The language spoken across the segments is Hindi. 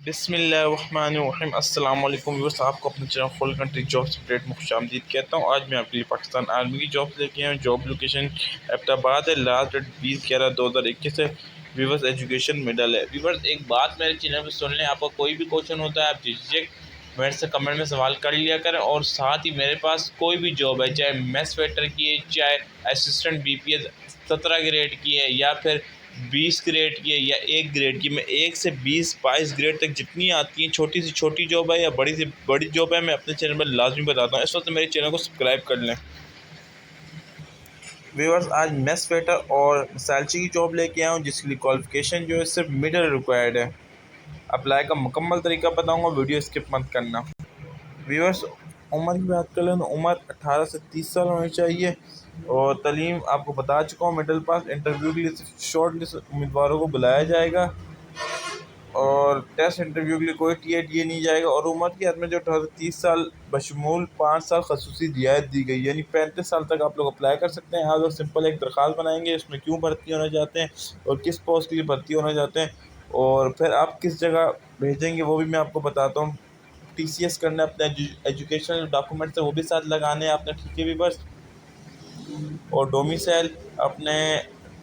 बिस्मिल्लाहिर्रहमानिर्रहीम अस्सलाम वालेकुम व्यूअर्स, आपको अपने channel full country jobs update में खुशामदीद कहता हूँ। आज मैं आपके लिए पाकिस्तान आर्मी की जॉब्स लेके आया हूँ। जॉब लोकेशन एबटाबाद है। लास्ट डेट 20/11/2021 है। व्यूअर्स एजुकेशन मिडल है। व्यूअर्स एक बात मेरे चैनल पर सुन लें, आपका कोई भी क्वेश्चन होता है आप झिझक मेरे से कमेंट में सवाल कर लिया करें। और साथ ही मेरे पास कोई भी जॉब है, चाहे मेस वेटर की है, चाहे असिस्टेंट BPS 17 ग्रेड की है, या फिर 20 ग्रेड की है, या 1 ग्रेड की, मैं 1 से 20-22 ग्रेड तक जितनी आती हैं, छोटी से छोटी जॉब है या बड़ी से बड़ी जॉब है, मैं अपने चैनल पर लाजमी बताता हूँ। इस वक्त मेरे चैनल को सब्सक्राइब कर लें। व्यूअर्स आज मेस वेटर और सैलरी की जॉब लेके आया हूँ, जिसके लिए क्वालिफिकेशन जो है सिर्फ मिडिल रिक्वायर्ड है। अप्लाई का मुकम्मल तरीका बताऊँगा, वीडियो स्किप मत करना। व्यूअर्स उम्र की बात कर लें तो उम्र 18 से 30 साल होनी चाहिए। और तालीम आपको बता चुका हूँ, मिडिल पास। इंटरव्यू के लिए सिर्फ शॉर्ट लिस्ट उम्मीदवारों को बुलाया जाएगा और टेस्ट इंटरव्यू के लिए कोई TA नहीं जाएगा। और उम्र की हद में जो 18 से 30 साल बशमूल 5 साल खसूसी रियायत दी गई, यानी 35 साल तक आप लोग अप्लाई कर सकते हैं। आप लोग सिंपल एक दरख्वास्त बनाएंगे, इसमें क्यों भर्ती होना चाहते हैं और किस पोस्ट के लिए भर्ती होना चाहते हैं, और फिर आप किस जगह भेजेंगे वो भी मैं आपको बताता हूँ। TCS करना है, अपने एजुकेशनल डॉक्यूमेंट्स है वो भी साथ लगाने हैं आपने, ठीक है भी बस। और डोमिसाइल अपने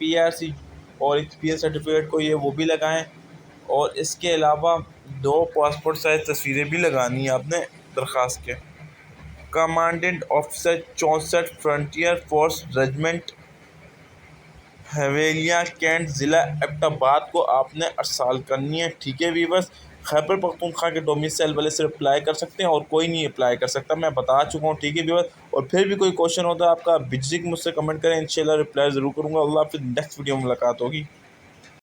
PRC और एक्सपीरियंस सर्टिफिकेट को ये वो भी लगाएं। और इसके अलावा 2 पासपोर्ट साइज तस्वीरें भी लगानी है आपने दरख्वास्त के। Commandant officer 64 frontier force regiment Havelian cantt ज़िला एबटाबाद को आपने अरसाल करनी है, ठीक है वीवर्स। खैबर पख्तूनख्वा के डोमिसाइल वाले सिर्फ अप्लाई कर सकते हैं और कोई नहीं अप्लाई कर सकता, मैं बता चुका हूँ, ठीक है वीवर्स। और फिर भी कोई क्वेश्चन होता है आपका, बिजली मुझसे कमेंट करें, इंशाल्लाह रिप्लाई ज़रूर करूँगा। अल्लाह हाफ़िज़, नेक्स्ट वीडियो में मुलाकात होगी।